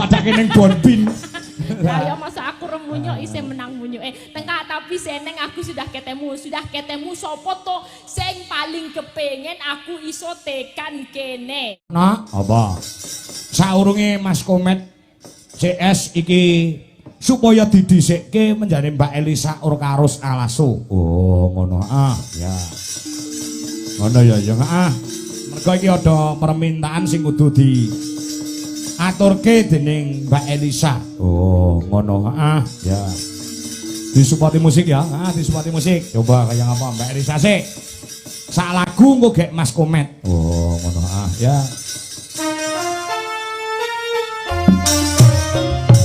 Padake ning Bonbin. Lah ya masa aku remunyo isih menang munyo. Tengah tapi seneng aku sudah ketemu sapa to sing paling kepengen aku iso tekan kene. Nah, apa? Saurunge Mas Komet CS iki supaya didhisikke menjane Mbak Elisa Urkarus Alaso. Oh, ngono ya. Ngono ya Mergo iki ada permintaan sing kudu di aturke dening Mbak Elisa. Oh, ngono ya. Disupport musik ya. Disupport musik. Coba kayak apa Mbak Elisa sih? Sak lagu engko gek Mas Komet. Oh, ngono ya.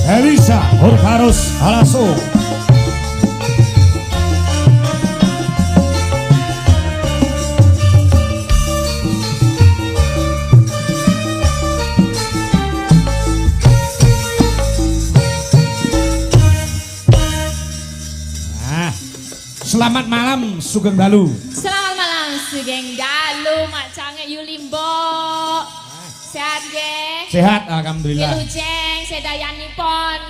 Elisa Urkarus Alaso. Selamat malam Sugeng Dalu. Selamat malam Sugeng Dalu, Macange Yulimbo. Sehat nggih? Sehat alhamdulillah. Wilujeng sedayanipun.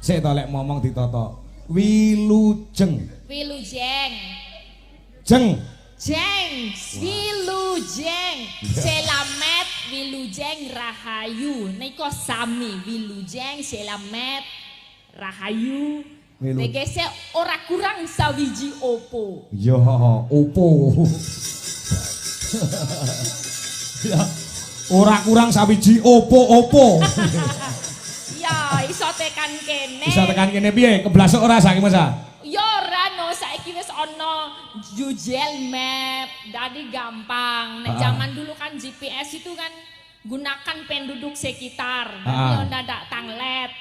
Sik to lek ngomong ditoto. Wilujeng. Wilujeng. Jeng. Jeng, Wilujeng. Selamet Wilujeng Rahayu. Nika sami Wilujeng Selamet Rahayu. Tegese ora kurang sawiji opo. Ya, opo. Ya, ora kurang sawiji opo-opo. Ya, iso tekan kene. Iso tekan kene piye? Keblasok ora saiki Mas? Ya ora no, saiki wis ana Google Map, dadi gampang. Nek zaman dulu kan GPS itu kan gunakan penduduk sekitar, nanti ada tanglet,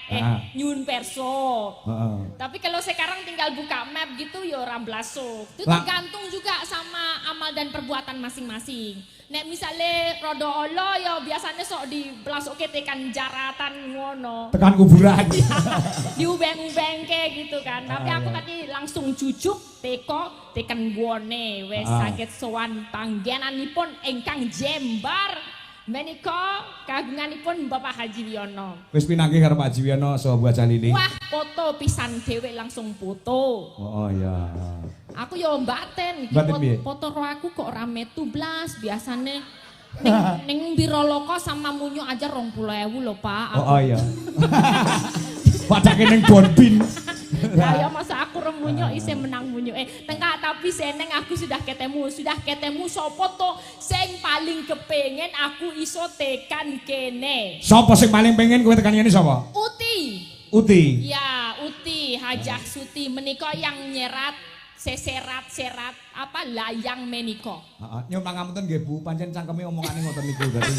nyun perso. Tapi kalau sekarang tinggal buka map gitu ya orang blasuk. Itu tergantung juga sama amal dan perbuatan masing-masing. Nek misalnya rodo olo ya biasanya sok di blasuk tekan jaratan ngono. Tekan kuburan. Di ubeng-ubeng ke gitu kan. Tapi aku tadi langsung cucuk teko tekan guone wes sakit sowan panggenanipun engkang Jembar. Menika kagunganipun Bapak Haji Wiono. Wis pinanggih karo Pak Haji Wiono saha Bu Jalili. Wah, foto pisan dhewe langsung foto. Oh iya. Aku yo mbaten iki foto ro aku kok ora metu blas, biasane ning Biroloko sama Munyo aja 20.000 lho, Pak. Oh iya. Padake ning Bonbin. Lah ya masa aku remunyo isih menang munyo. Tengah tapi seneng aku sudah ketemu sapa to sing paling kepengen aku iso tekan kene. Sapa sing paling pengen kowe tekan kene sapa? Uti. Ya, Uti Hajah Suti menika yang nyerat seserat apa layang menika. Heeh, nyuwun pangapunten nggih Bu, pancen cangkeme omongane ngoten niku dadi.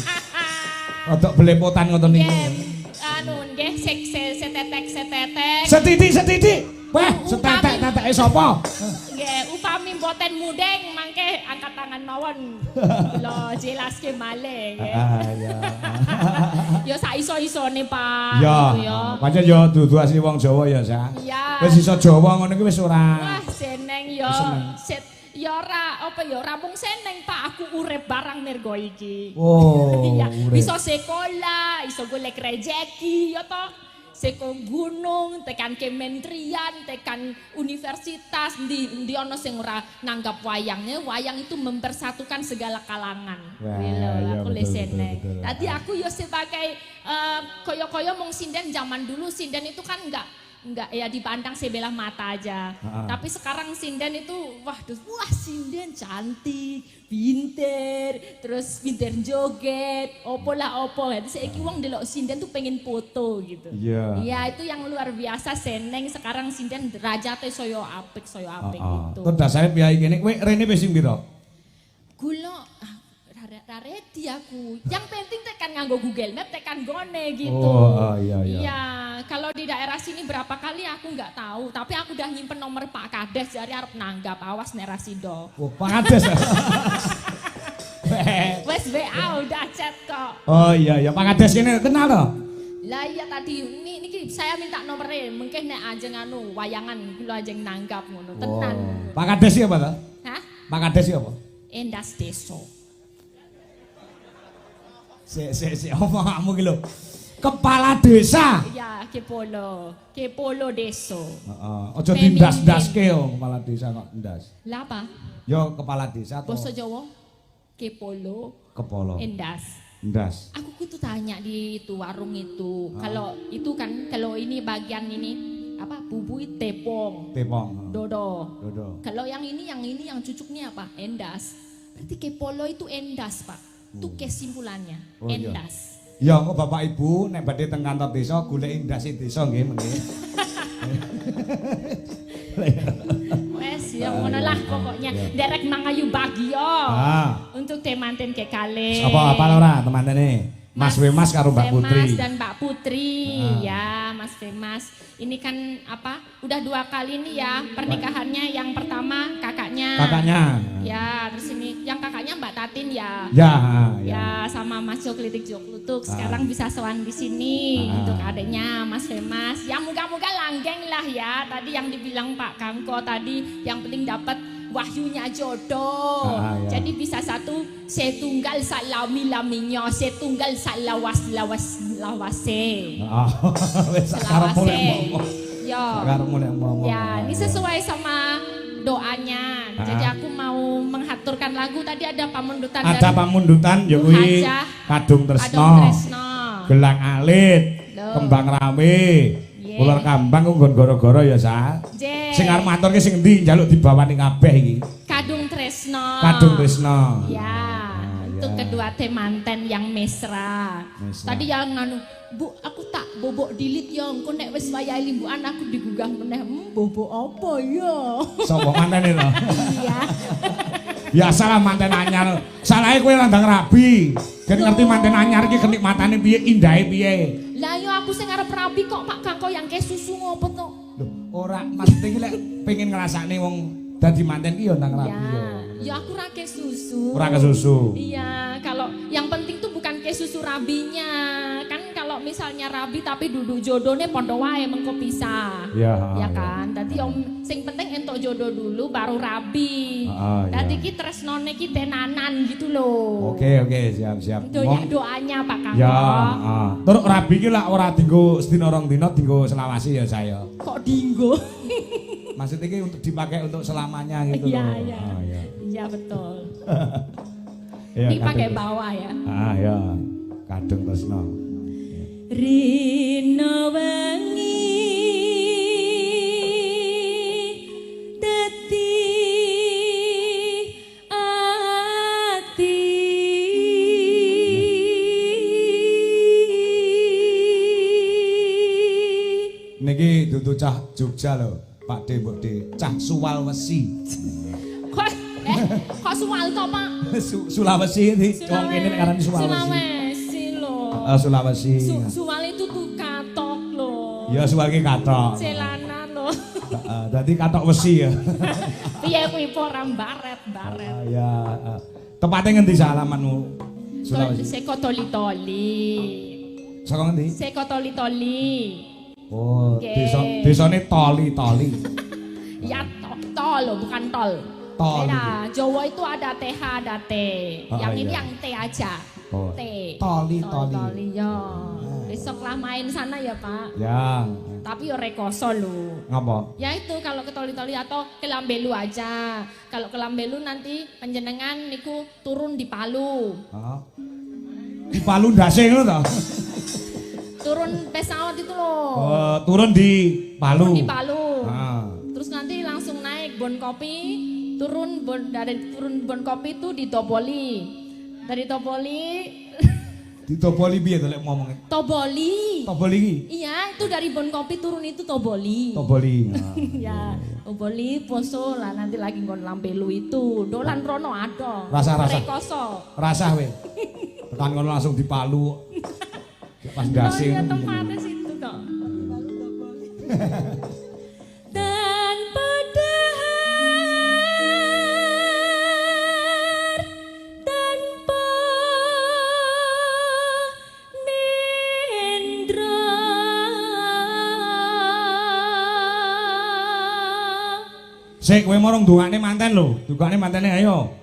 Rodok belepotan ngoten niku. Anu nggih setetek. Setitik. Wah, setetek sapa? Nggih, upami mboten mudeng mangke angkat tangan mawon. Kula jelaske malih nggih. Ya. Ya sak iso-isone, Pak. Ya. Pancen ya dudu asli wong Jawa ya, Sa. Iya. Wis iso Jawa ngono iki wis ora. Wah, seneng ya. Ya ora mung seneng Pak, aku urip barang mergo iki. Oh, iya, urip. iso sekolah, iso golek rejeki ya toh. Seko gunung, tekan kementerian, tekan universitas, di ono sing ora nanggap wayangnya. Wayang itu mempersatukan segala kalangan. Aku seneng. Tadi aku yo sebagai koyo-koyo mong sinden zaman dulu, sinden itu kan enggak ya dipandang sebelah mata aja. Tapi sekarang sinden itu wah sinden cantik, pinter, terus pinter joget, opo. Jadi saiki wong delok sinden tuh pengen foto gitu. Iya, itu yang luar biasa seneng sekarang sinden derajate soyo apik gitu. Terus dasare piye kene kowe rene wis sing pira? Gula rareti aku. Yang penting tekan nganggo Google Map, tekan gone gitu. Oh, iya. Iya, kalau di daerah sini berapa kali aku nggak tahu, tapi aku udah nyimpen nomor Pak Kades jadi arep nanggap, awas nerasido. Oh, Pak Kades. Wes WA udah chat kok. Oh iya, Pak Kades kene kenal toh? Lah iya tadi niki saya minta nomornya, mungkin nek ajeng anu wayangan kula ajeng nanggap ngono tenan. Pak Kades siapa toh? Hah? Pak Kades siapa? Endas Deso. Si omong kamu gitu. Kepala desa. Ya, kepolo deso. Heeh. Aja dindas-ndaske yo kepala desa kok ndas. Lah apa? Yo kepala desa to. Basa Jawa kepolo Kepala. endas. Ndas. Aku tuh tanya di itu warung itu. Kalau itu kan kalau ini bagian ini apa? Bubui tepung. Tepong. Dodo. Dodo. Kalau yang ini yang cucuknya apa? Endas. Berarti kepolo itu endas, Pak. Itu kesimpulannya. Oh, iya. Endas. Ya kok Bapak Ibu nek badhe teng kantor desa goleki ndase desa nggih mengki. Wes ya ngono lah pokoknya. Derek mangayu bagio. Untuk temanten ke kale. Apa ora temantene? Mas Wemas karo Mbak Putri. Mas dan Mbak Putri ya, Mas Femas. Ini kan apa? Udah 2 kali nih ya pernikahannya. Yang pertama kakaknya. Ya, terus ini yang kakaknya Mbak Tatin ya. Ya, sama Mas Joklitik Joklutuk. Sekarang bisa sowan di sini untuk adiknya Mas Femas. Ya moga-moga langgeng lah ya. Tadi yang dibilang Pak Kangko tadi yang penting dapat wahyunya jodoh. Ya. Jadi bisa satu setunggal salami-laminya, setunggal lawase. Wis karepmu ngomong. Ya, ini sesuai sama doanya. Jadi aku mau menghaturkan lagu tadi ada pamundutan ya kuwi Kadung Tresno. Gelang Alit, Kembang Rame. Ular Kambang ku nggon gara-gara ya, Sa. Sing arep maturke sing endi njaluk dibawani kabeh iki? Kadung Tresno. Ya, untuk kedua temanten yang mesra. Tadi yang nganu, Bu, aku tak bobok dilit ya, engko nek wis wayahe limbukan aku digugah meneh. Bobok apa ya? Sapa mantene to? Iya. Biasalah manten anyar. Salahe kowe landang rabi. Gen ngerti manten anyar iki kenikmatane piye, indahe piye. Lah yo aku sing arep rabi kok Pak Kangko yang ke susu ngopo to? Lho, ora maksud iki lek pengen ngrasakne wong dadi manten ki yo ndang rabi yo. Ya aku ra ke susu. Ora ke susu. Iya, kalau yang penting tuh bukan ke susu rabinya. Kan kalau misalnya rabi tapi duduk jodohnya podo wae mengko pisah. Ya kan? Dadi yang sing penting entuk jodoh dulu baru rabi. Dadi ki tresnone ki tenanan gitu loh. Oke, siap. Doanya Pak Kangko. Ya, terus rabi ki lak ora dienggo sedina rong dina dienggo selawasi ya saya. Kok dienggo? Maksudnya ini untuk dipakai untuk selamanya gitu loh. Iya. Iya betul. Dipakai bawah ya. Ya. Kadung Tresno. Rino wengi dadi ati niki dudu cah Jogja lho, Pak De, Mbok De, cah Sulawesi. Kok Suwal to, Pak? Sulawesi iki wong kene nek aran Sulawesi. Sulawesi lho. Sulawesi. Suwal itu tuh katok lho. Ya Suwal ki katok. Celana lho. Dadi katok wesi ya. Piye kuwi ora baret. Ya. Tepatnya ngendi alamanmu? Sulawesi. Seko toli-toli. Saka ngendi? Seko toli-toli. Oh, desane toli. Ya tol loh, bukan tol. Beda, Jawa itu ada TH, ada T. Yang ini yang T aja. T. Toli. Ya. Besoklah main sana ya, Pak. Ya. Tapi yo rekoso lho. Ngapa? Ya itu kalau ke toli-toli atau ke Lambelu aja. Kalau ke Lambelu nanti panjenengan niku turun di Palu. Di Palu ndase ngono to? Turun pesawat itu loh. Turun di Palu. Terus nanti langsung naik Bon Kopi, dari turun Bon Kopi itu di Toboli. Dari Toboli di Toboli piye to lek ngomongnya? Toboli iki? Iya, itu dari Bon Kopi turun itu Toboli. Ya, Toboli poso lah nanti lagi nggon Lambelu itu. Dolan rono ada. Rasa. Rekoso. Rasa we. Tekan ngono langsung di Palu. Pas gasing. Oh iya tempatnya situ kok. Tanpa dahar, tanpa nendra. Sik kowe marang dongane manten lho. Dongane mantene ayo.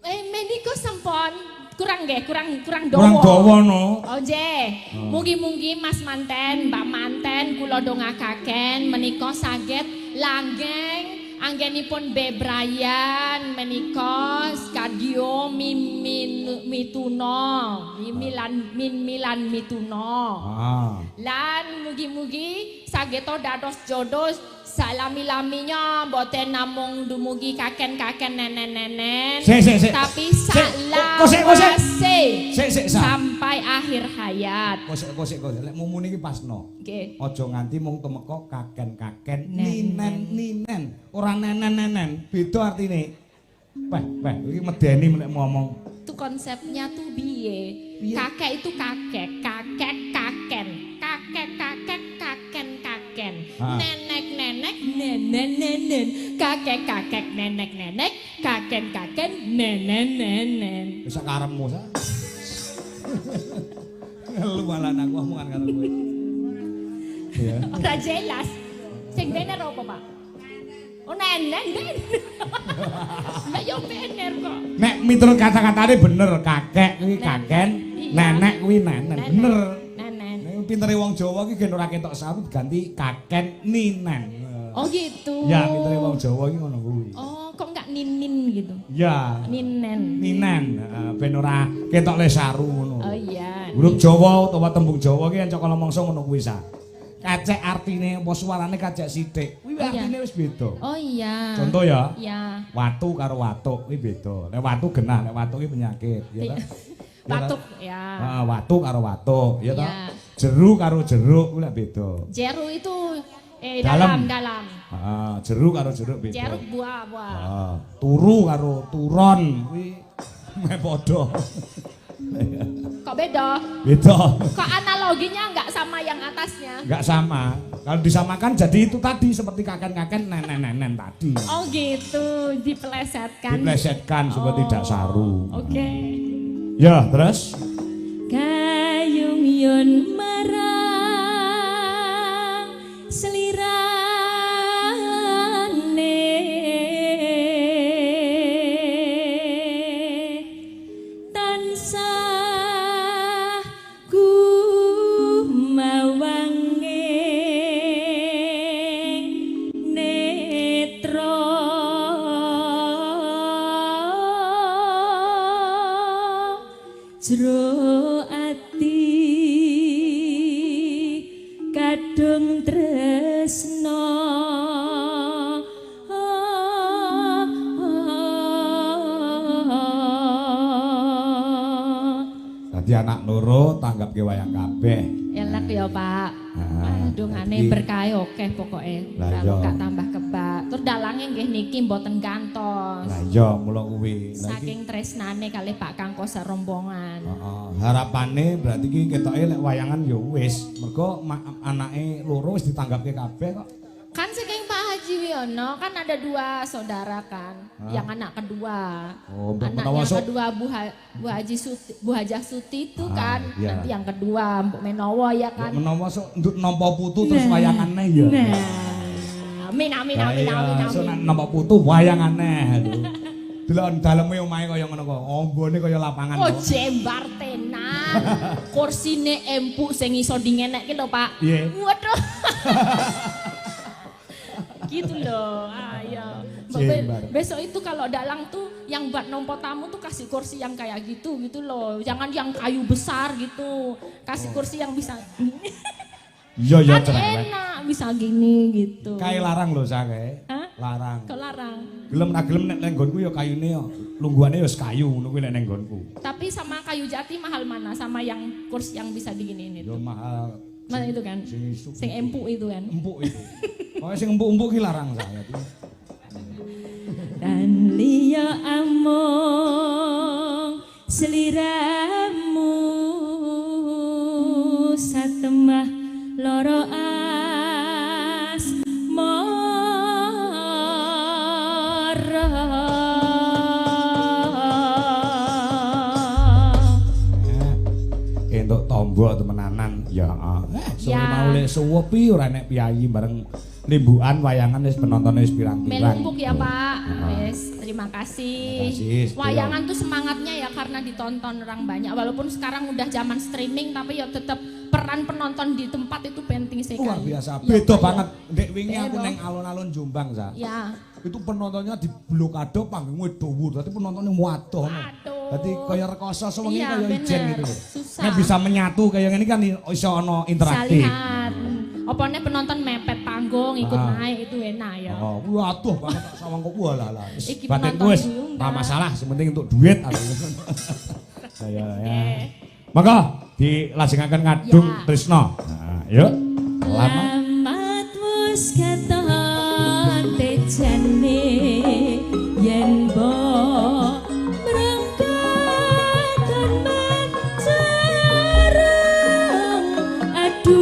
Meniko sampun kurang nggih, kurang Kurang dawa. dawa no. Oh nggih. Mugi-mugi Mas manten, Mbak manten kula dongakaken menika saged langgeng anggenipun bebrayan menika Skadio Mituno, Milan Mituno. Lan mugi-mugi sageta dados jodoh salami-laminya mboten namung dumugi kaken-kaken nenen-nenen. Tapi salawase sampai akhir hayat. Kosek. Lek mumune iki pasno. Nggih. Aja nganti mung temeka kaken-kaken ninen. Ora nenen-nenen. Beda artine. Weh, iki medeni nek ngomong. Itu konsepnya tuh biye. Kakek itu kakek, kaken. Nenek, nenen. Kakek, nenek, kaken, nenen. Wis karepmu sa. Ngelu malah aku omongan karo kowe. Ya. Ora jelas. Sing bener apa, Pak? Oh, nenen. Lah yo bener kok. Nek miturut kata-katane bener, kakek kuwi kaken, nenek kuwi nenen. Bener. Nenen. Nek pintere wong Jawa iki gen ora ketok sawu ganti kaken ninen. Oh gitu. Ya, pintere wong Jawa iki ngono kuwi. Oh, kok enggak ninin gitu? Ya. Ninen. Ben ora ketok lesaru ngono. Oh iya. Huruf Jawa utawa tembung Jawa ki encok kala mangsa ngono kuwi sa. Kacek artine apa suarane kacek sithik. Kuwi artine wis beda. Oh iya. Contoh ya. Iya. Watu karo watuk kuwi beda. Nek watu genah, nek watuk ki penyakit, ya ta? Batuk ya. Heeh, watu karo watuk, ya ta? Iya. Jeru karo jeruk kuwi lek beda. Jeru itu dalam. Heeh, jeruk karo jeruk beda. Jeruk buah. Heeh, turu karo turon kuwi meh padha. Kok beda? Beda. Kok analoginya enggak sama yang atasnya? Enggak sama. Kalau disamakan jadi itu tadi seperti kaken-kaken nenen tadi. Oh gitu, dipelesetkan. Diplesetkan supaya tidak saru. Oke. Ya, terus Gayung yun marang selirane tansah gumawanging netra jero ati kadung tresno dadi anak loro tanggap ke wayang kabeh. elek ya Pak. Dungane berkah akeh pokoke. Kalau gak tambah kebak. Terus dalange nggih niki mboten gantos. Lah iya mula kuwi. Saking tresnane kalih Pak Kangko serombongan. Harapane berarti iki ketoke lek wayangan ya wis. Mergo anake loro wis ditanggapke kabeh kok. Kan saking Pak Haji Wiono kan ada 2 saudara kan, yang anak kedua. Anaknya kedua Bu Hajah Suti itu kan, iya. nanti yang kedua Mbok Menowo ya kan. Mbok Menowo sok ndut nampa putu terus wayangane ya. Amin. So nampa putu wayangane lho. Delok daleme omahe kaya ngono kok, ombone kaya lapangan kok. Oh jembar tenan. Kursine empuk sing iso dingenekke lho Pak. Waduh. Gitu loh, ayo. Besok itu kalau dalang tuh yang buat nompo tamu tuh kasih kursi yang kayak gitu loh. Jangan yang kayu besar gitu. Kasih kursi yang bisa iya kan enak bisa gini gitu. Kayak larang loh saya kayak. Larang. Kok larang? Gelem ra gelem nek nang nggonku ya kayune ya. Lungguhane ya kayu ngono kuwi nek nang nggonku. Tapi sama kayu jati mahal mana sama yang kursi yang bisa diginiin itu? Ya mahal. Mana itu kan? Sing empuk itu kan? Empuk itu. Pokoknya sing empuk-empuk ki larang saya itu. Dan liya among seliramu satemah loro entuk tombo temenanan ya suwe mau lek suwe pi ora nek piyayi bareng limbukan wayangan wis penontonnya wis pirang-pirang. Melumpuk ya Pak. Wes, terima kasih. Wayangan tuh semangatnya ya karena ditonton orang banyak. Walaupun sekarang udah zaman streaming tapi ya tetap peran penonton di tempat itu penting sekali. Luar biasa. Ya, Beda Pak, banget. Dek wingi aku Beda. neng alun-alun Jombang, Sa. Ya. Itu penontonnya di blokade panggungnya dhuwur. Dadi penontonnya muadoh. Aduh. Dadi kaya rekoso sewengi Iya, kaya ijen bener. gitu. Susah. Nek bisa menyatu kayak gini kan iso ono interaktif. Lihat. Opone penonton mepet panggung ikut naik itu enak ya. Oh, waduh banget tak sawang kok walah. Iki Batinku penonton wis diundang. ora masalah, sing penting untuk duit. Ya. Maka dilajengaken ngadung Ya. Trisno. Nah, yuk. Lama. Lamat wis katon tejane yen bo mrengkatan mencereng aduh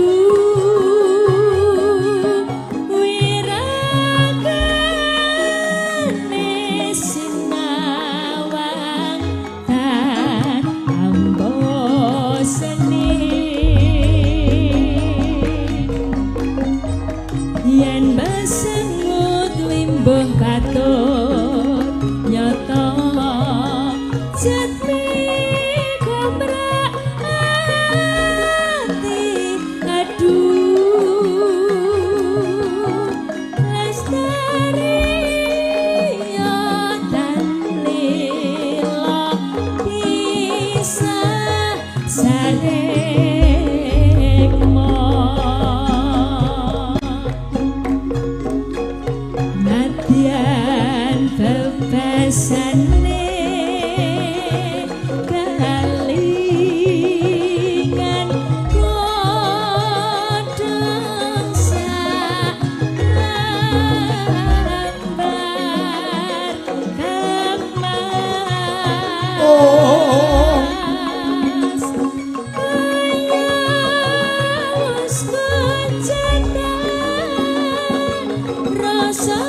wiragane sinawang tak ambo seni yen besengut limbuh katut nyata jatmi gomrak ati aduh lestari dan lila bisa sarekmo Nadian bebasane kalingan kodong sabar kemas ayos kecendan rasa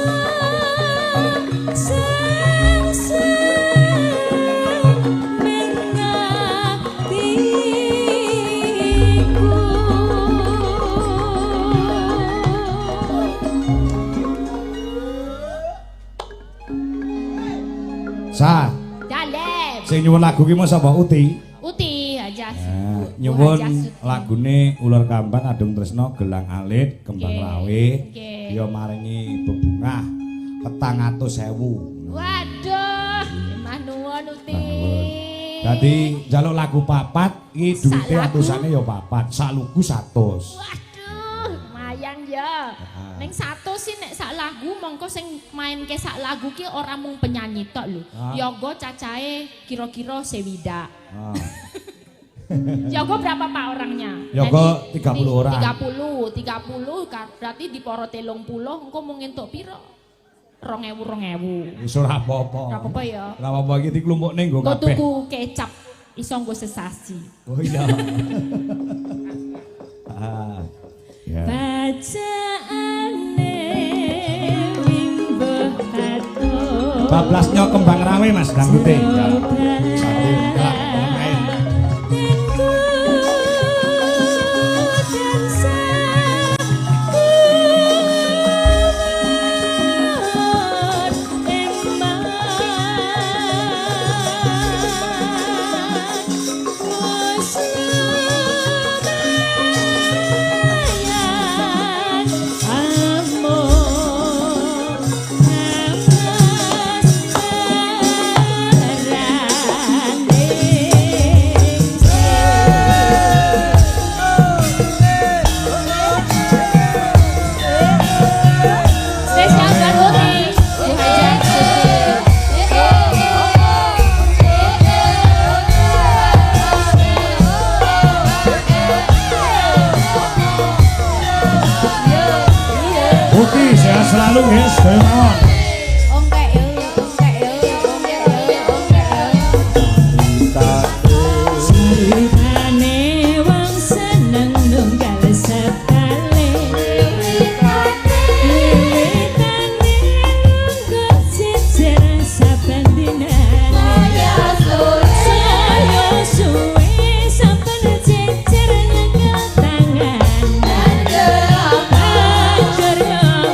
Sa, Dalem. sing nyuwun lagu ki mau sapa Uti? Uti aja. Nyuwun lagune Ular Kambang Adung Tresno Gelang Alit Kembang Nggih, Lawe nggih. ya maringi bebungah 400.000. Waduh, mah nuwun Uti. Dadi njaluk lagu papat iki duwite Sak lagu? atusane ya papat, sak lugu 100. Waduh, lumayan ya. Ning 100 sih nek sak lagu mongko sing main ke sak lagu ki ora mung penyanyi tok lho. Yogo cacahe kira-kira sewida. Ah. Yogo berapa Pak orangnya? Yogo Jadi, 30 orang. 30 berarti di poro 30 engko mung entuk piro? 2000. Wis ora apa-apa. Ora apa-apa ya. Ora apa-apa iki diklumpukne nggo Engko kabeh. tuku kecap iso nggo sesasi. Oh iya. Ah. Ya. Bacaane wimbuh katut. Bablasnya Kembang Rawe Mas Dangdute. Sambil kelak main. Spesial buat Uti. Dihajar Uti sehat selalu guys, kaya mawon. Sirane wong seneng nunggal sekali. Wiwitane nggo jejer saben dinane. Saya suwe saben jejer nyekel tangan. Banjur yo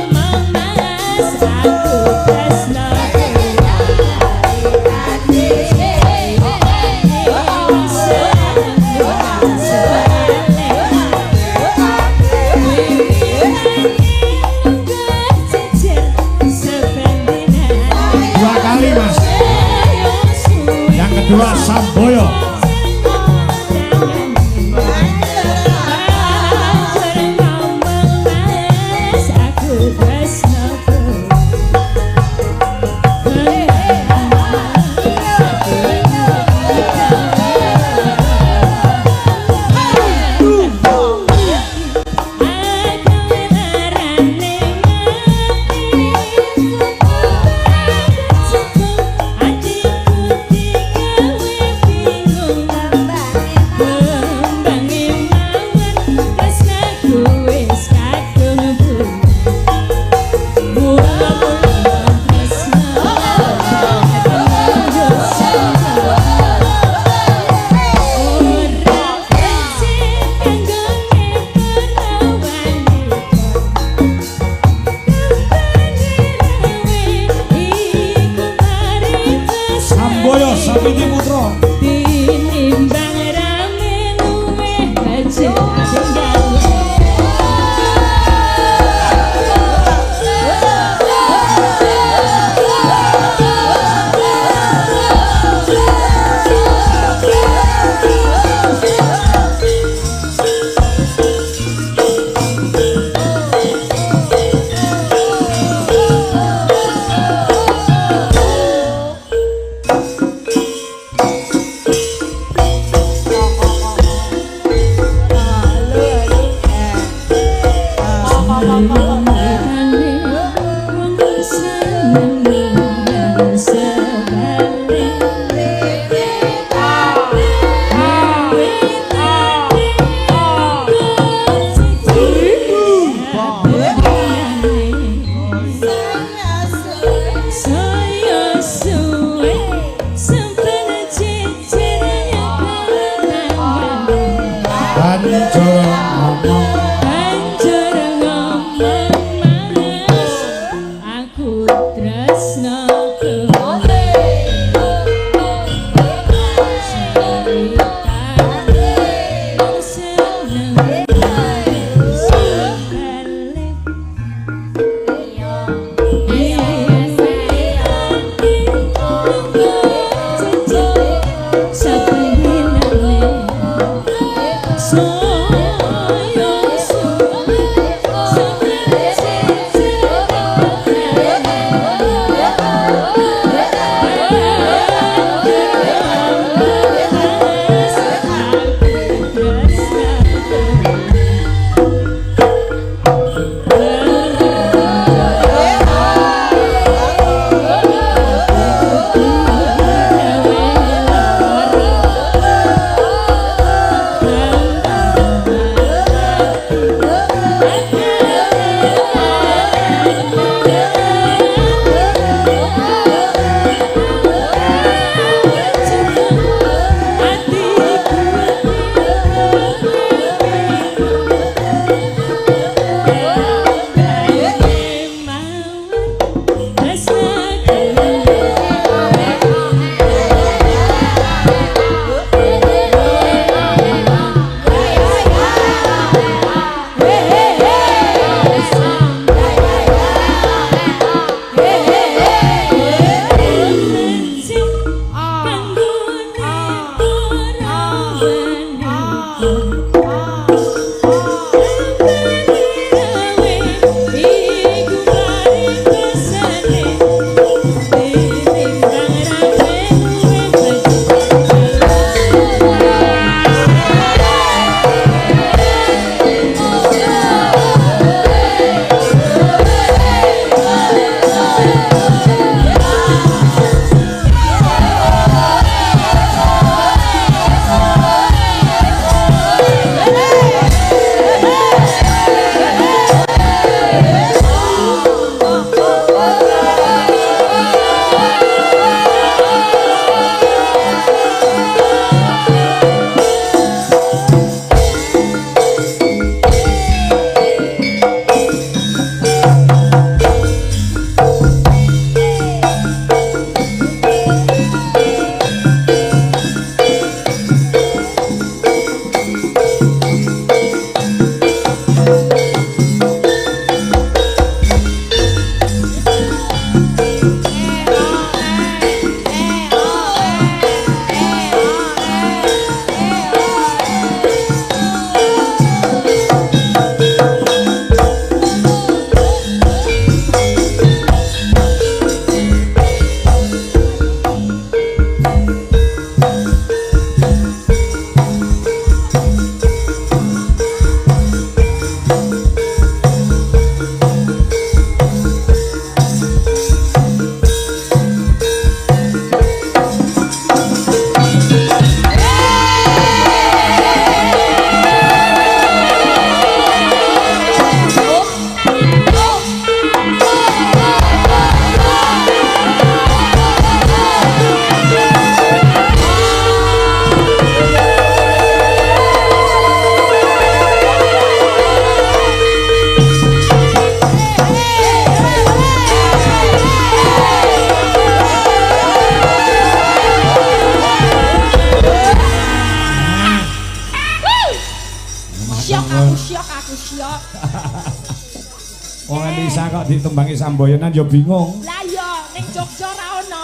Wong Elisa kok ditembangi samboyonan ya bingung. Lah iya, ning Jogja ora ono.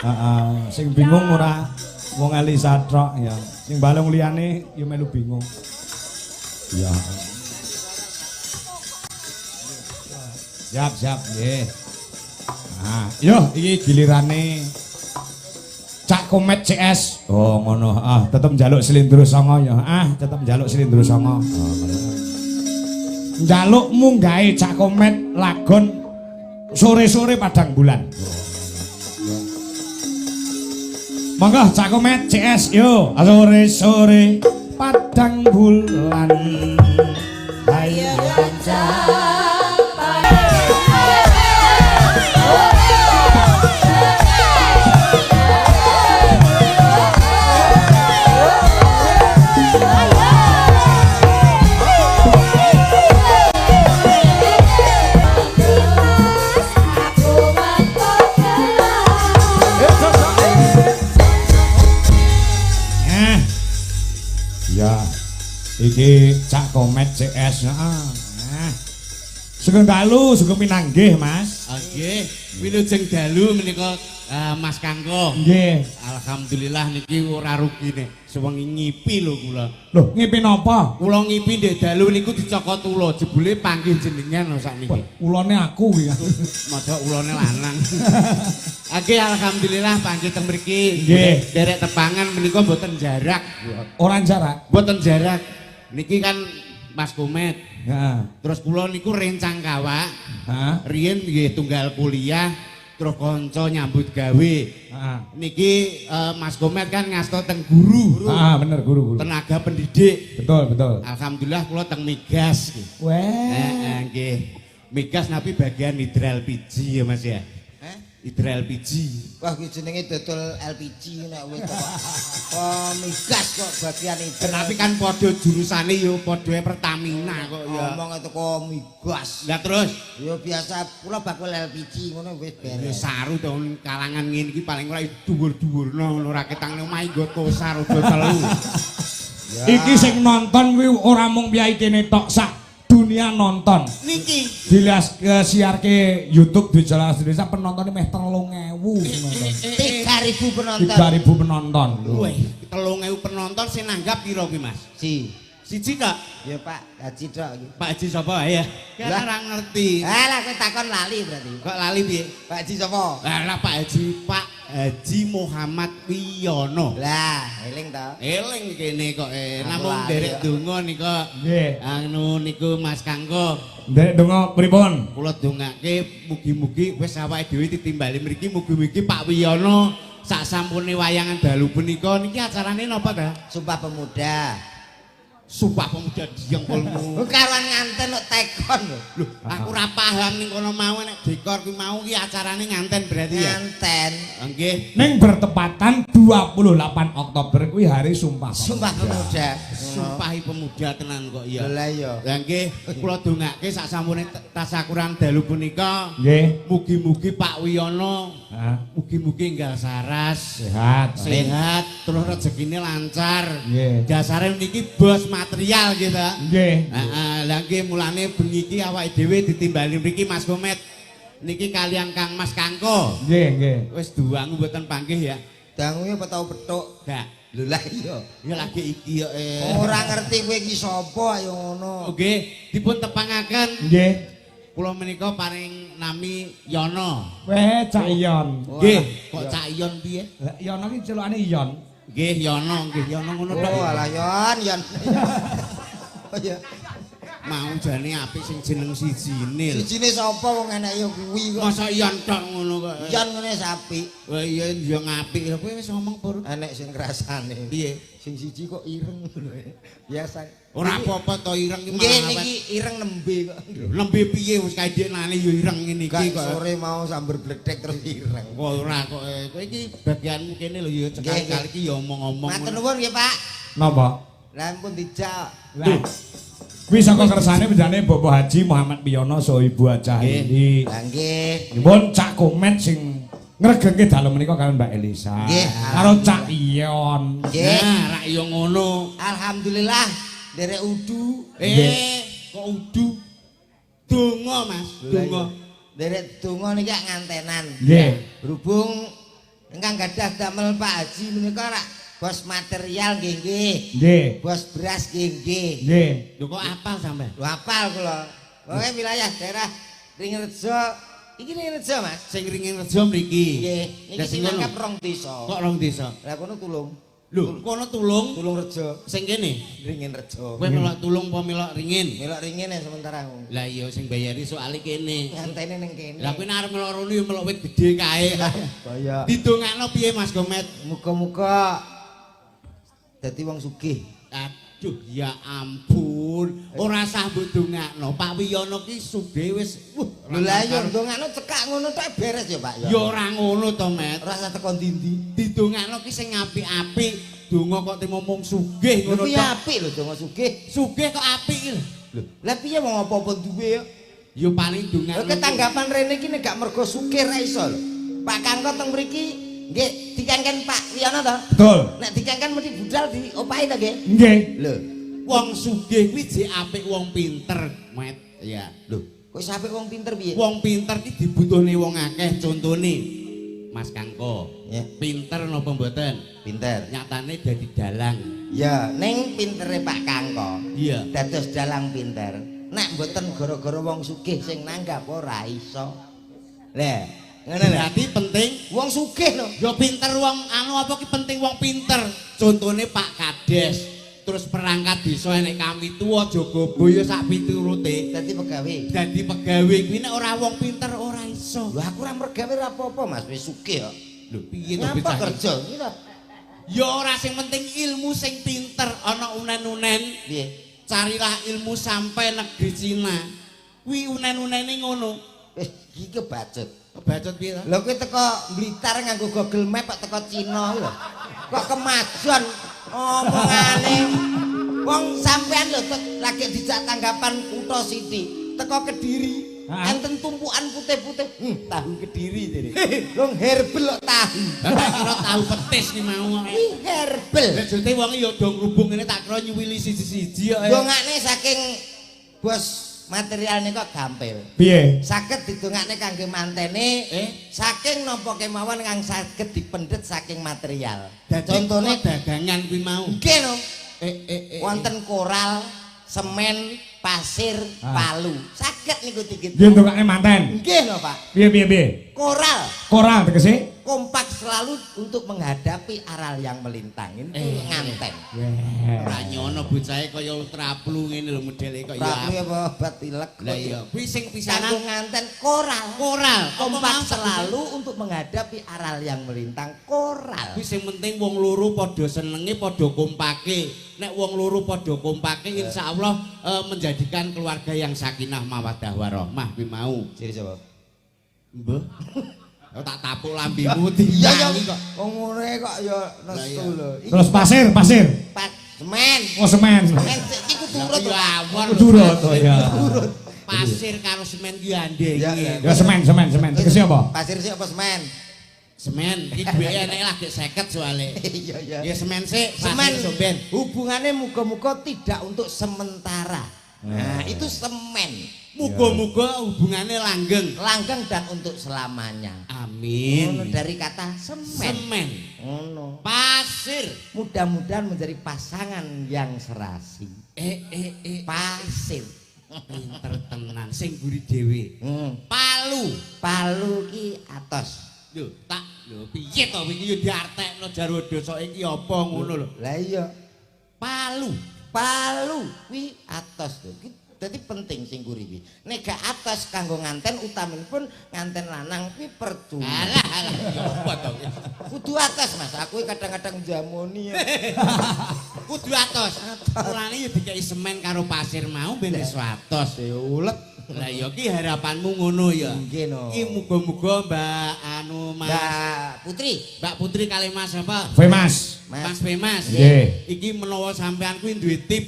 Heeh, sing bingung ora wong Elisa tok ya. Sing balung liyane ya melu bingung. Ya. Siap, nggih. Nah, yo iki gilirane Cak Komet CS. Oh, ngono. Ah, tetep njaluk Slendro Songo ya. Ah, tetep njaluk Slendro Songo. Oh, ngono. njaluk munggahe Cak Komet lagon sore-sore padang bulan. Monggo Cak Komet CS yo sore-sore padang bulan. Ayo kanca iki Cak Komet CS nah. Sugeng dalu, sugeng pinanggih Mas. Nggih, wilujeng dalu menika Mas Kangko. Nggih. Alhamdulillah niki ora rugi nek sewengi ngipi lho kula. Loh, ngipi napa? Kula ngipi ndek dalu niku dicokot ula, jebule panggih jenengan lho sakniki. Ulane aku kuwi. Modho ulane lanang. Nggih, alhamdulillah panggih teng mriki. Nggih. Derek tepangan menika mboten jarak. Ora jarak. Mboten jarak. Niki kan Mas Komet. Heeh. Terus kula niku rencang kawak. Heeh. Riyen nggih tunggal kuliah, terus kanca nyambut gawe. Heeh. Niki Mas Komet kan ngasto teng guru. Ah, bener guru. Tenaga pendidik. Betul. Alhamdulillah kula teng Migas. Weh. Nggih. Migas napi bagian hidral LPG ya Mas ya. Hidral LPG. Wah, iki jenenge dodol LPG nek wis kok migas kok bagian itu. Tapi kan padha jurusane yo padha Pertamina kok ya. Ngomong itu kok migas. Lah terus Ya biasa kula bakul LPG ngono wis ya beres. saru to kalangan ngene iki paling ora dhuwur-dhuwurno ora ketang nang omah nggo tosar uga telu. Iki sing nonton kuwi ora mung piyai kene tok sak dunia nonton. Niki Siarke YouTube di Jalan Indonesia penontonnya meh 3.000 penonton. 3.000 penonton. 3.000 penonton. Wih, 3.000 penonton sing nanggap piro kuwi Mas? Siji kok. Ya Pak Haji tok iki. Pak Haji sapa ya? Kan ora ngerti. Lah kowe takon lali berarti. Kok lali piye? Pak Haji sapa? Lah Pak Haji Muhammad Wiyono. Lah, eling ta. Eling kene kok namung lali, derek ya. donga nika. Nggih. Anu niku Mas Kangko. Ndek donga pripun? Kula dongake mugi-mugi wis awake dhewe ditimbali mriki mugi-mugi Pak Wiyono sak sampune wayangan dalu punika niki acarane napa ta? Sumpah Pemuda. Sumpah Pemuda diengkolmu. Karuan nganten kok tekon lho. Loh, aku ora paham ning kono mau nek dekor kuwi mau ki acarane nganten berarti ya. Nganten. Nggih. Ning bertepatan 28 Oktober kuwi hari Sumpah. Sumpah Pemuda. Sumpahi Pemuda tenan kok ya. Lah iya. Lah nggih, kula dongake sak sampune tasakuran dalu punika. Nggih. Mugi-mugi Pak Wiyono Hah? mugi-mugi enggal saras, Sehat. sehat, terus rezekine lancar. Nggih. Dasare niki bos material gitu. Nggih. Heeh, lah nggih mulane bengi iki awake dhewe ditimbali mriki Mas Komet. Niki kalian Kang Mas Kangko. Nggih. Wis duwangu mboten panggih ya. Dangunge apa tau petuk? Gak. Lho lah iya. Ya lagi iki yo Ora ngerti kowe iki sapa ayo ngono. Nggih, dipun tepangaken. Nggih. Kula menika paring nami Yono. Weh, Cak Iyon. Nggih, kok Cak Iyon piye? Lah Iyon iki celukane Iyon. Nggih, Yono ngono tok. Oh alah Yon. Oh iya. Mau jane apik sing jeneng sijine. Sijine sapa wong enek ya kuwi kok. Masa Iyon tok ngono kok. Yon ngene sapi. Wah iya yo ngapik. Lah kowe wis ngomong pur. Enek sing ngrasane. Piye? Sing siji kok ireng lho. Biasa. Ora apa-apa to ireng ki Nggih malah niki ireng nembe kok. lembe piye wis kaidekane yo ireng ngene iki Kak kok. sore mau sambar bledek terus ireng. Kok ora kok kowe iki bagianmu kene lho yo cekal-cekal iki yo omong-omong. Matur nuwun nggih Pak. Napa? Lah pun dijak. Lah. Kuwi saka kersane penjane Bapak Haji Muhammad Wiyono saha Ibu Aja ini. Lah nggih. Nyuwun Cak Komet sing ngregengke dalem menika kalian Mbak Elisa. Nggih. Karo Cak Iyon. Nggih. Nah, rak yo ngono. Alhamdulillah derek udu. Kok udu? Donga, Mas, donga. Derek donga niki ngantenan. Nggih. Berhubung ingkang gadah damel Pak Haji menika rak bos material nggih nggih. Nggih. Bos beras nggih nggih. Nggih. Lho kok apal sampean? Lho apal kula. Pokoke wilayah daerah Ringrejo. Iki Ringrejo, Mas. Sing ringin rejo mriki. Nggih. Lah Niki sing sing ngono. nangkap rong desa. Kok rong desa? Lah kono tulung. Lho, kono tulung Tulung Rejo. sing kene. Ringin Rejo. Kowe melok tulung apa melok ringin? Melok ringin ya sementara aku. Lah iya sing bayari soal kene. Ngantene ning kene. Lah kowe arep melok rono ya melok wit gedhe kae. Kaya Didongakno piye Mas Gomet? muga-muga dadi wong sugih. Aduh ya ampun, ora sah mbok dongakno. Pak Wiyono ki sugih wis Lho lah yo ndongakno cekak ngono tok beres ya Pak ya. ya ora ngono to, Met. Ora usah teko ndi-ndi. Didongakno ki sing apik-apik. Donga kok ngomong sugih Lho ngono piye tok. apik lho donga sugih. Sugih kok apik lho. Lho, lah piye wong apa-apa duwe ya? Ya paling Lho dongakno. ketanggapan rene iki nek gak mergo sugih ra iso lho. Pak Kangko teng mriki nggih dikengken Pak Wiyono to? Betul. Nek dikengken mesti budal diopahi to nggih? Nggih. Lho, Wong sugih kuwi jek apik wong pinter, Met. Ya. lho, kok sampe wong pinter piye? Wong pinter ki dibutuhne wong akeh. Contone Mas Kangko. Ya, Pinter napa mboten? pinter. Nyatane dadi dalang. Ya, ning pintere Pak Kangko. Iya. Dados dalang pinter. Nek mboten gara-gara wong sugih sing nanggap ora iso. Lah, ngono lho. Berarti penting Wong sugih lho. ya pinter wong anu apa ki penting wong pinter. Contone Pak Kades. Terus perangkat desa enek kami tuwa Jogabo ya sak piturute. Dadi pegawe. Dadi pegawai kuwi nek ora wong pinter ora iso. Lho aku ora mergawe ora apa-apa Mas, wis sugih kok. Lho piye to Ngapa bocah iki? kerja? Iki lho. Ya ora sing penting ilmu sing pinter ana unen-unen. Piye? Carilah ilmu sampai negeri Cina. Kuwi unen-unene ngono. Iki kebacut. Kebacot piye to? Lho kowe teko Blitar nganggo Google Map kok teko Cina lho. Kok kemajuan omongane. Wong sampean lho lagi dijak tanggapan kutha sithik. Teko Kediri. Enten tumpukan putih-putih. Tahu Kediri jare. Wong herbal kok tahu. Tak kira tahu petis ki mau. Iki herbal. Lek jute wong ya do ngrubung ngene tak kira nyuwili siji-siji kok. Dongakne saking bos materialnya kok gampil. Piye? Saged didongakne kangge mantene saking napa kemawon kang saged dipendet saking material. Contone Contone dagangan kuwi mau. nggih no. Wonten Wonten koral, semen, pasir, palu. Saged niku dikit. Nggih ndongakne manten. Nggih no Pak. Piye piye piye? Koral Koral tegese? kompak selalu untuk menghadapi aral yang melintang. Ini nganten. Ora nyono bocahe kaya ultraplu ngene lho modele kok Prabu ya. apa obat pilek. Lah iya, kuwi sing Kanggo pisanan nganten koral. koral. Kompak Apa mau? selalu untuk menghadapi aral yang melintang koral. Kuwi sing penting wong loro padha senenge, padha kompake. Nek wong loro padha kompake insyaallah menjadikan keluarga yang sakinah mawaddah warahmah kuwi mau. Ciri sapa? Mbah. Tak tapuk lambimu Iya ya diyangi kok. wong ngene kok ya nesu lho. Iki Terus pasir, pasir. Pak semen. Oh semen. Semen iki turut Ya awor. Durut oh ya. Pasir karo semen ki andeng. Ya, ya. Ya semen, semen, semen. Tegese apa? Pasir sih apa semen? Semen iki duweke enake lagi 50 soalé. Iya ya. Ya semen sik, Semen pasir somben. hubungannya muga-muga tidak untuk sementara. Nah, itu semen. Muga-muga hubungannya langgeng. Langgeng dan untuk selamanya. Amin. Ngono dari kata semen. Semen. Ngono. Pasir. Mudah-mudahan menjadi pasangan yang serasi. Pasir. Pinter tenan sing guri dhewe. Palu. Palu ki atos. Lho, piye to iki yo diartekno jaro dosa iki apa ngono lho. Lah iya. Palu. Palu kuwi atos lho. Dadi penting sing guri kuwi. Nek gak atos kanggo nganten utaminipun nganten lanang kuwi percuma. Alah, ya apa to? Kudu atos Mas. Aku kadang-kadang jamoni ya. Kudu atos. Mulane yo dikai semen karo pasir mau ben iso atos. Ya ulet. Lah ya ki harapanmu ngono ya. Nggih no. Iki muga-muga Mbak Mbak Putri. Mbak Putri kali Mas apa? Femas. Mas Femas. Nggih. Iki menawa sampean kuwi duwe tip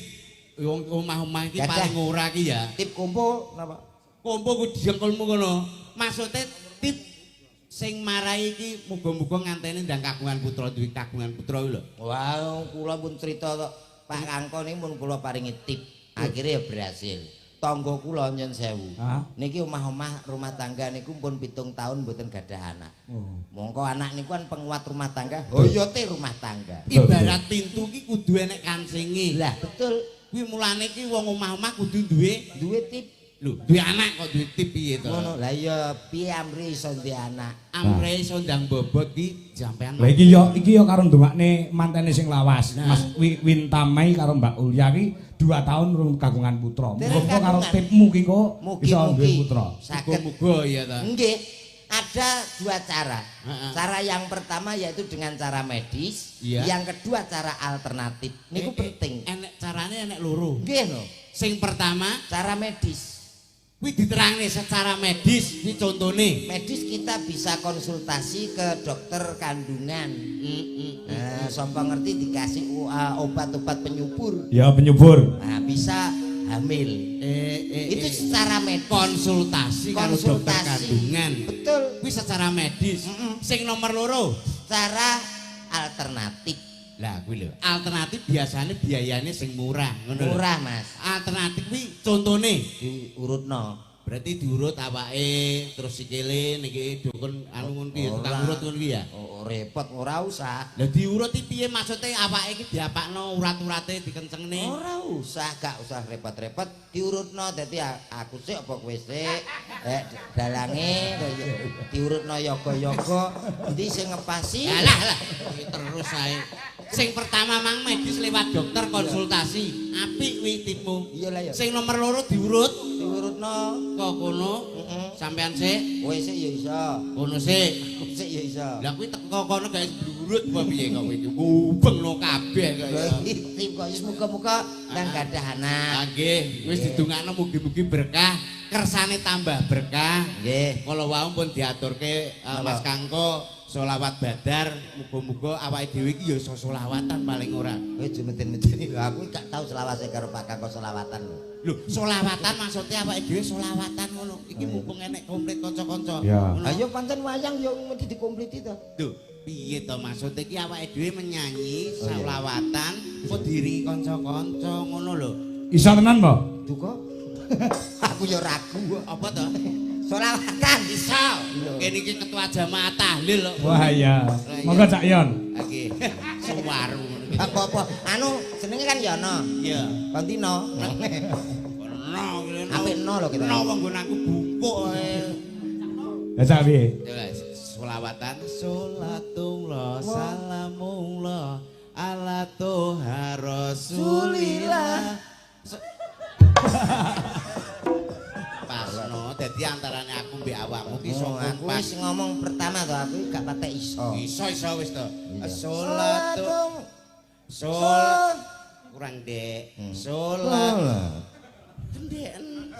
wong omah-omah iki Gadah. paling ora ki ya. Tip kumpul napa? Kompo ku dijengkelmu ngono. Maksude tip sing marai iki muga-muga nganteni ndang kagungan putra duwe kagungan putra lho. Wah, kula pun cerita tok. Pak Kangko niki pun kula paringi tip. Akhirnya ya berhasil. Tangga kula nyen sewu. Niki omah-omah rumah tangga niku pun 7 tahun mboten gadah anak. Mongko anak niku kan penguat rumah tangga, hoyote rumah tangga. Ibarat pintu ki kudu enek kancinge. Lah betul, Kuwi mulane ki wong omah-omah kudu duwe duwe tip. Lho, duwe anak kok duwe tip piye to? Ngono. Lah iya piye Amri iso duwe anak? Amre iso ndang bobot ki sampean. Lah iki yo karo ndongakne mantene sing lawas. Mas Wintamai karo Mbak Ulya ki 2 tahun urung kagungan putra. Muga karo tipmu ki kok iso duwe putra. Muga-muga ya ta. Nggih. Ada 2 cara. Cara yang pertama yaitu dengan cara medis, yang kedua cara alternatif. Niku penting. Enek carane enek loro. Nggih lho. Sing pertama Cara medis. kuwi diterangne secara medis, iki contone. Medis kita bisa konsultasi ke dokter kandungan. Nah, sampai ngerti dikasih obat-obat penyubur. Ya penyubur. Nah, bisa hamil. Itu secara medis. Konsultasi karo dokter kandungan. Betul. Kuwi secara medis. Sing nomor loro, Cara alternatif. lah kuwi lho. Alternatif biasanya biayane sing murah, ngono lho. Murah, Mas. Alternatif kuwi contone Diurutno. berarti diurut awake terus sikile niki dukun anu ngono ki tukang urut ngono ki ya. Oh, repot ora usah. Lah diurut iki piye maksude awake iki diapakno urat-urate dikencengne? Ora usah, gak usah repot-repot, diurutno dadi aku sik apa kowe sik. Dalange diurutno yoga-yoga, endi sing ngepasi? Alah iki terus ae. Sing pertama mang medis lewat dokter konsultasi. Apik kuwi tipmu. Iya lah ya. Sing nomor loro diurut Diurutno. kok kono. Sampean sik, Kowe sik ya iso. kono sik. Aku sik ya iso. Lah kuwi teko kono gak diurut apa piye kok kowe iki? Ngubengno kabeh kok ya. Tip kok wis muga-muga nang gadah anak. Nggih, wis didongakno mugi-mugi berkah, kersane tambah berkah. Nggih. Kala wau pun diaturke Mas Kangko sholawat badar, muga-muga awake dhewe iki ya iso sholawatan paling ora. Kowe jemeten-meten aku gak tau selawase karo Pak Kakak selawatan. Lho, sholawatan maksudnya awake dhewe sholawatan ngono. Iki mumpung enek komplit kanca-kanca. Ya. Ngono. Ayo pancen wayang ya mesti dikompliti to. Lho, piye to maksudnya iki awake dhewe menyanyi sholawatan kok diri kanca-kanca ngono lho. Iso tenan, Mbak? Duka. Aku ya ragu. Apa to? Selawatan Iso. Kene iki ketua jamaah tahlil kok. Wah ya. Monggo Cak Yon. Oke. Suwaru ngono iki. apa-apa. Anu jenenge kan Yono. Iya. Kontino. Ono ngene. Apik no lho kita. Ono wong nggon aku bupuk ae. Ya Cak piye? Selawatan sholatullah salamullah ala toha rasulillah. Pasno dadi antarane aku mbek awakmu ki sok Aku wis ngomong pertama to aku gak patek iso. Iso wis to. Iya. Sholat kurang dek. Sholat. Gendeken.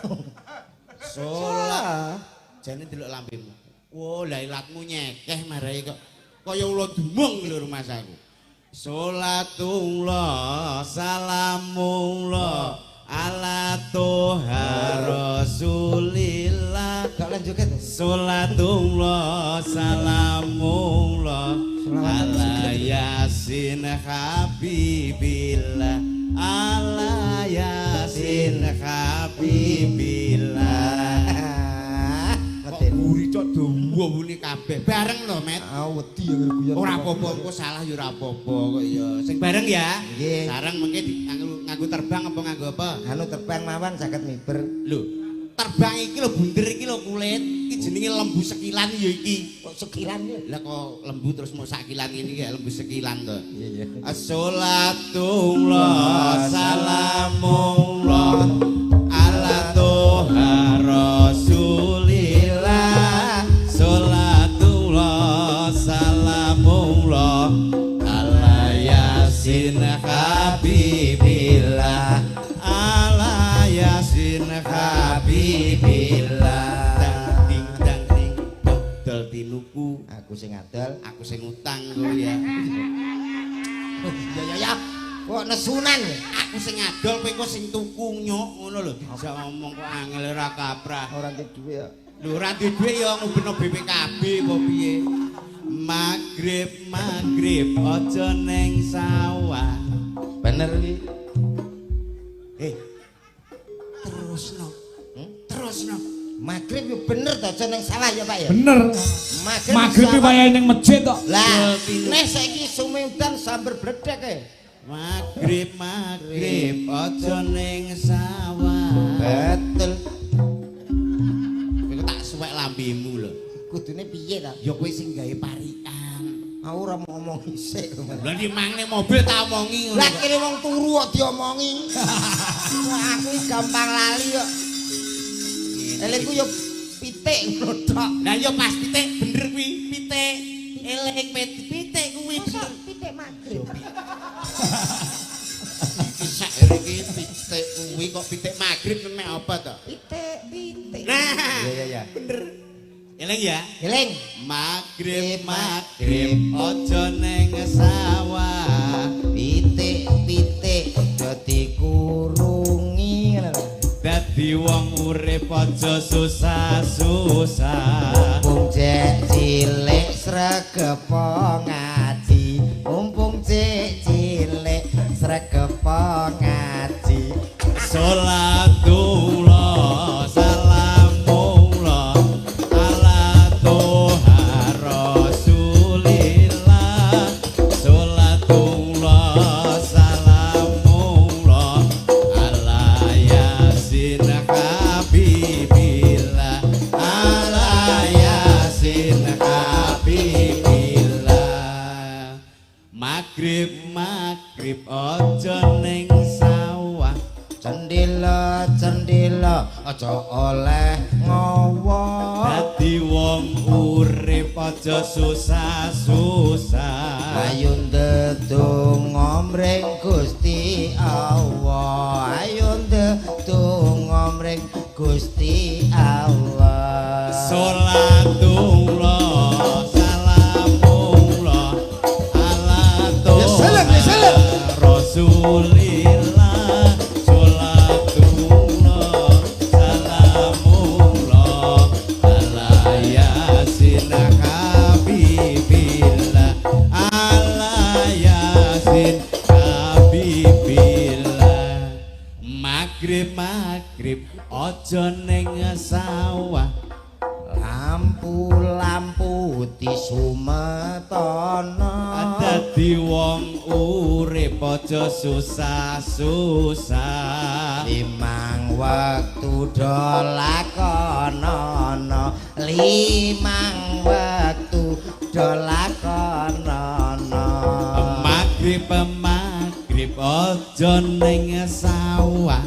Sholat. Jane delok lambemu. Wo, lah ilatmu nyekeh marai kok. Kaya ula dumung lho rumah aku. Sholatullah salamullah ala toha rasulillah. Gak lanjut. Sholatullah salamullah ala yasin habibillah ala yasin habibillah. Guri cok dawa muni kabeh bareng lho Met. Wedi ya guyon. Ora apa-apa engko salah ya ora apa-apa kok ya. Sing bareng ya. Nggih. Sareng mengke nganggo terbang apa nganggo apa? Anu terbang mawon saged miber. Lho, terbang iki lho bunder iki lho kulit. Iki jenenge lembu sekilan ya iki. Kok sekilan ya? Lah kok lembu terus mau sakilan ini kayak lembu sekilan to. Iya iya. Assalatullah salamullah ala toha rasulillah. Salatullah salamullah ala yasin habibillah ala yasin habibillah. Ding dang ding dol tinuku. Aku sing adol. Aku sing utang kok ya. Ya. Kok nesunan ya? Aku sing adol kowe kok sing tuku nyok ngono lho. Bisa ngomong kok angel ora kaprah. Ora ndek duwe ya. Lho ora duwe dhuwit ya ngubeno BPKB apa piye. Magrib aja ning sawah. Bener iki. Terusno. Terusno. Magrib yo bener to aja ning sawah ya Pak ya. Bener. Magrib iki wayahe ning masjid tok. Lah, nek saiki sumedan sambar bledek e. Magrib aja ning sawah. Betul. kudune piye ta? Ya kowe sing gawe parikan. Aku ora mau ngomong isik. Lah di mangne mobil tak omongi ngono. Lah kene wong turu kok diomongi. Aku iki gampang lali kok. Elengku yo pitik ngono tok. Lah ya pas pitik bener kuwi, pitik. Eleng pitik kuwi bener. Pitik magrib. Bisa iki pitik kuwi kok pitik magrib mek apa to? Pitik. Nah, Iya. bener. Eleng ya? Eling. Magrib aja neng sawah. Pitik dadi kurungi ngono. Dadi wong urip aja susah-susah. Mumpung cek cilik sregepo ngaji. Mumpung cek cilik sregepo ngaji. Sholatullah salamullah ala Tuhan Rasulillah. Sholatullah salamullah ala Yasin Habibillah. Ala Yasin Habibillah. Magrib aja ning sawah. Cendela aja oleh ngowo. Dadi wong urip aja susah-susah. Ayo ndedonga mring Gusti Allah. Ayo ndedonga mring Gusti Allah. Sholatullah salamullah ala salam. Rasulillah. Sholatullah salamullah ala Yasin Habibillah. Ala Yasin Habibillah. Magrib aja ning sawah. Lampu disumetana. Dadi wong urip aja susah-susah. Limang wektu dolakonono. Limang wektu dolakonono. Magrib aja ning sawah.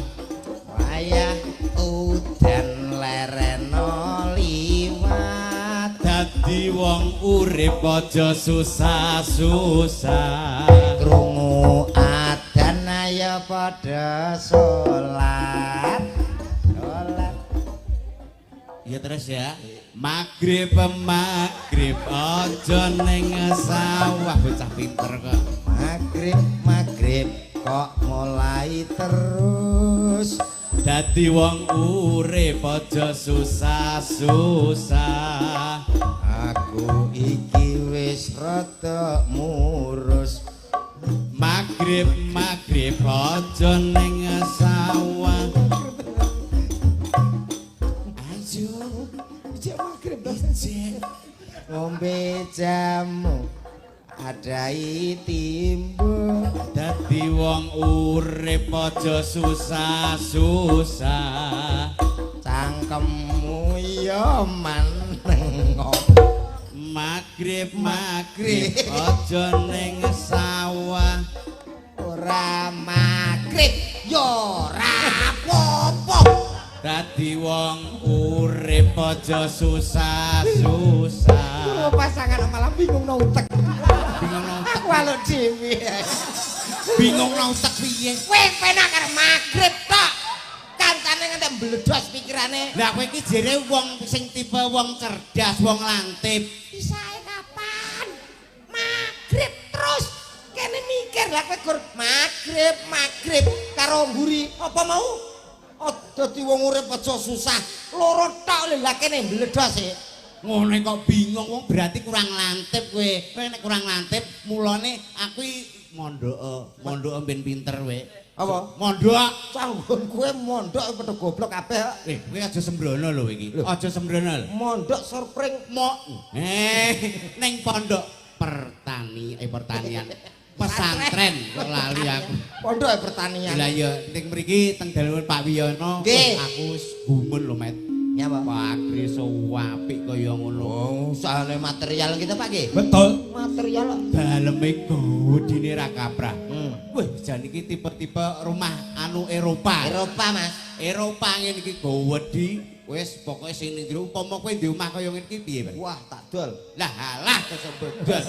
Wayah udan lereno liwat. Dadi wong urip aja susah-susah. Krungu adzan ayo padha salat. Ya terus ya. Magrib aja ning sawah. Bocah pinter kok. Magrib kok mulai terus. Dadi wong urip aja susah-susah. Aku iki wis rada murus. Magrib aja ning sawah. Ayo, ijek magrib ijek. Ngombe jamu adai timbul. Dadi wong urip aja susah-susah. Cangkemmu ya manengo. Magrib aja ning sawah. Ora magrib ya ora apa-apa. Dadi wong urip aja susah-susah. Pasangan malah bingung nang utek. Bingung nang Aku aluk dhewe. bingung nang utek piye. Kowe penak karo magrib tok. Kancane nganti mbledos pikirane. Lah kowe iki jere wong sing tipe wong cerdas, wong lantip. Isae kapan? Magrib terus kene mikir lah kowe gur magrib karo mburi apa mau? Oh, dadi wong urip aja susah. Loro tok lho lah kene mbledos e. Ngono kok bingung wong berarti kurang lantip kowe. Kowe nek kurang lantip mulane aku mondok ben pinter kowe. Apa? Mondok. Canggon kowe mondok padha goblok kabeh. Kowe aja sembrono lho iki. Aja sembrono lho. Mondok surpring Ning pondok pertanian. Pesantren kok lali aku. Pondok pertanian. Lah ya ning mriki teng dalem Pak Wiyono Nggih. aku wis gumun lho, Met. Ya, Pak. Magrib iso apik kaya ngono. Oh, soalnya material kita Pak nggih. Betul. Material. Daleme gedine ra kaprah. Hmm. Wih, jan iki tipe-tipe rumah anu Eropa. Eropa, Mas. Eropa ngene iki gowedi. Wis pokoke sing ning jero upama kowe ndek omah kaya ngene iki piye, Pak? Wah, tak dol. Lah alah kesebut dol.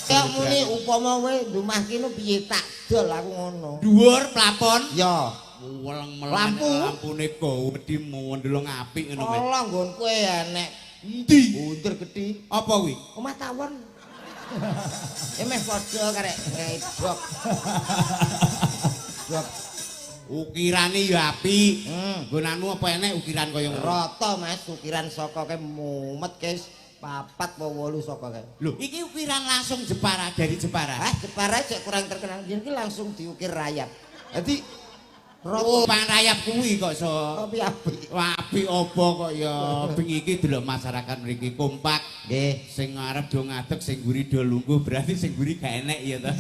Kok muni upama kowe ndumah kene piye tak dol aku ngono. Dhuwur plafon. Ya. Weleng-melang lampune gowedi mondlong apik ngono, Mas. Ala nggonku enek. Endi? Bunder gedhi. Apa kuwi? Omah tawon. Emeh padha karek ngedok. Dok. Ukirane ya apik. Hmm. Nggonanmu apa enek ukiran kaya ngono? Rata Mas, ukiran saka ke mumet guys. 4 apa 8 saka ke. Lho, iki ukiran langsung Jepara dari Jepara. Ah, Jepara cek kurang terkenal. Jadi langsung diukir rayap. Jadi Oh, pangrayap kuwi kok iso kopi apik. apik apa kok ya bengi iki delok masyarakat mriki kompak. Nggih. Sing ngarep do ngadeg, sing mburi do lungguh, berarti sing mburi gak enek ya to.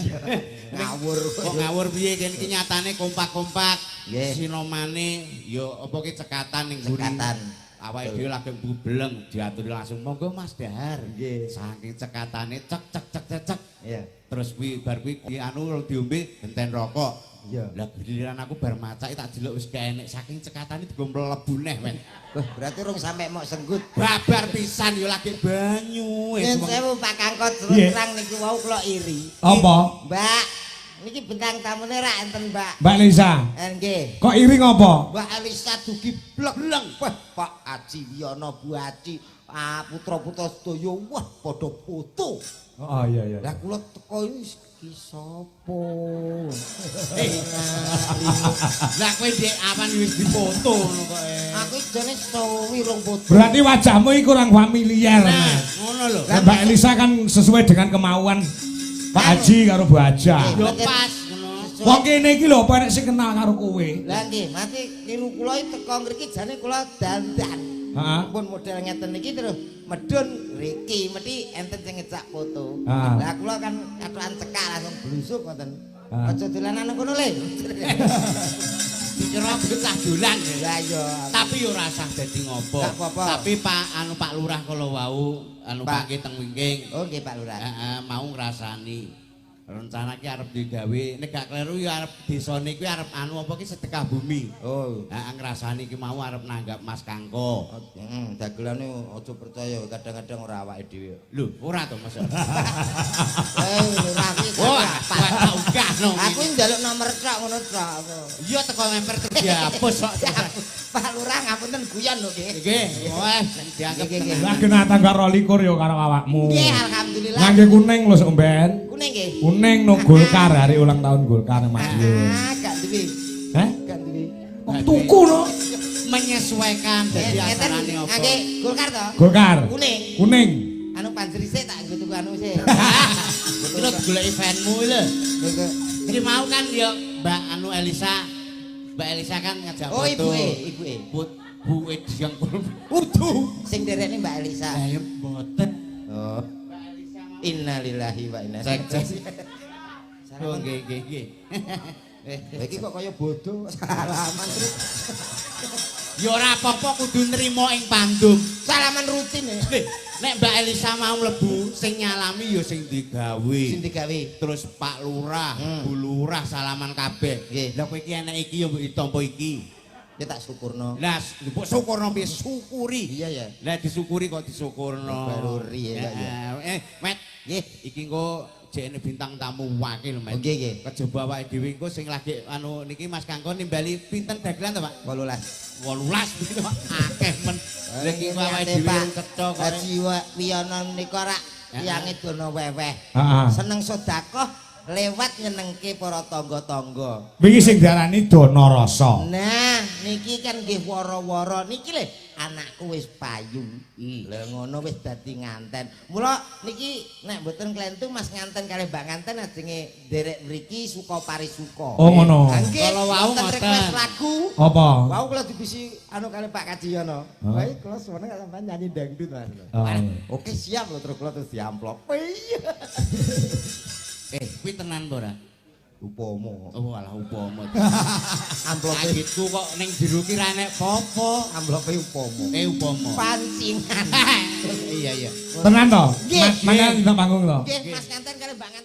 Ngawur. Kok ngawur piye kene iki nyatane kompak-kompak. Nggih. Sinomane ya apa ki cekatan ning mburi. Cekatan. Awake dhewe lagi bubleng diaturi langsung monggo Mas Dahar. Nggih. Saking cekatane cek cek cek cek cek. Iya. Terus kuwi bar kuwi anu diombe genten rokok. Iya. Lah giliran aku bar macake tak delok wis keenek saking cekatane digo mlebu neh men. Wah, berarti rung sampe mok senggut. Babar pisan yo lagi banyu wis. Yen sewu Pak Kangkot Iya. terang niki wau kula iri. Apa? Mbak, niki bintang tamune ra enten, Mbak. Mbak Lisa. Nggih. Kok iri ngopo? Mbak Elisa dugi bleng. Wah, Pak Aji Wiyono Bu Aji, putra-putra sedaya wah padha foto. Oh iya iya. Lah kula teko iki sapa? Lah kowe ndek awan wis difoto ngono kok. Aku jane suwi rong foto. Berarti wajahmu iki kurang familiar. Nah, ngono lho. Nah, Mbak Elisa kan sesuai dengan kemauan Pak Haji karo Bu Haja. Yo pas ngono. Wong kene iki lho apa nek sing kenal karo kowe? Lah nggih, mati niru kula iki teko mriki jane kula dandan. Heeh. Pun model ngeten iki terus medun Riki mesti enten sing ngejak foto. Ah. Lah kula kan katokan cekak langsung blusuk ngoten. Ah. Aja dolanan nang kono le. Dikira bocah dolan. Lah iya. Tapi yo ora usah dadi ngopo. Gak apa-apa. Tapi Pak Pak Lurah kala wau anu Pak. Pak teng Wingking. Oh nggih Pak Lurah. Heeh, mau ngrasani. Rencana ki arep digawe nek gak kleru ya arep desane kuwi arep anu apa ki sedekah bumi. Oh. Heeh, ngrasani ki mau arep nanggap Mas Kangko. Heeh, dagelane aja percaya kadang-kadang ora awake dhewe. Lho, ora to Mas. Lurah iki. Oh, apa tak ugah no. Aku njaluk nomor tok ngono tok. Iya teko memper terus dihapus kok. Pak Lurah ngapunten guyon lho nggih. Nggih, wes dianggap Nggih, nggih. Lah kena tanggal 22 yo karo awakmu. Nggih, alhamdulillah. Ngangge kuning lho sok mben. Kuning nggih. Kuning no Golkar hari ulang tahun Golkar nang Madiun. Gak duwe. Heh? Gak duwe. Kok tuku no? menyesuaikan dadi acarane apa. Ngangge Golkar to? Golkar. Kuning. Kuning. Anu panjeri sik tak nggo tuku anu sik. Terus golek eventmu lho. Iki mau kan ya Mbak anu Elisa. Mbak Elisa kan ngajak Oh, foto. ibuke. Buke diang utuh. Sing derekne Mbak Elisa. Lah ya mboten. Oh. Innalillahi wa inna Cek, cek. ilaihi Oh nggih nggih nggih. Iki kok kaya bodoh salaman terus. Ya ora apa-apa kudu nrimo ing pandum. Salaman rutin ya. Nek Mbak Elisa mau mlebu sing nyalami ya sing digawe. Sing digawe. Terus Pak Lurah, Bu Lurah salaman kabeh. Nggih. Lah kowe iki enek iki ya mbok ditampa iki. Ya tak syukurno. Lah mbok syukurno piye syukuri. Iya ya. Lah disyukuri kok disyukurno. Baruri ya, Met, Nggih. iki engko jekne bintang tamu wakil, Met. Nggih, nggih. Kejaba awake dhewe engko sing lagi anu niki Mas Kangkon nimbali pinten dagelan to, Pak? 18. 18 begitu, Pak. Akeh men. Lah iki engko awake Niate, dhewe Pak. cetha kok. Haji Wiyono menika rak tiyange dono weweh. Heeh. Seneng sedekah lewat nyenengke para tangga-tangga. Wingi sing diarani dana rasa. Nah, niki kan nggih wara-wara niki lho anakku wis payu. Lha ngono wis dadi nganten. Mula niki nek mboten klentu Mas nganten kalih Mbak nganten ajenge nderek mriki suka parisuka. Oh ngono. Nggih, Kalau wau wonten ngoten. request lagu. Apa? Wau kula dibisi anu kalih Pak Kajiyono. Oh. Baik, kula seneng sampean nyanyi dangdut Mas. Oh. Oke, siap lho terus kula terus diamplop. Iya. Kuwi tenan to ora? Upomo. Oh alah upama. Amplope Agitku kok ning jero ki ra nek popo. amplope upomo. Upama. Pancingan. Iya iya. Tenan to? Nggih. Mangan dina panggung to. Nggih, Mas Kanten kali Mbak Nganten.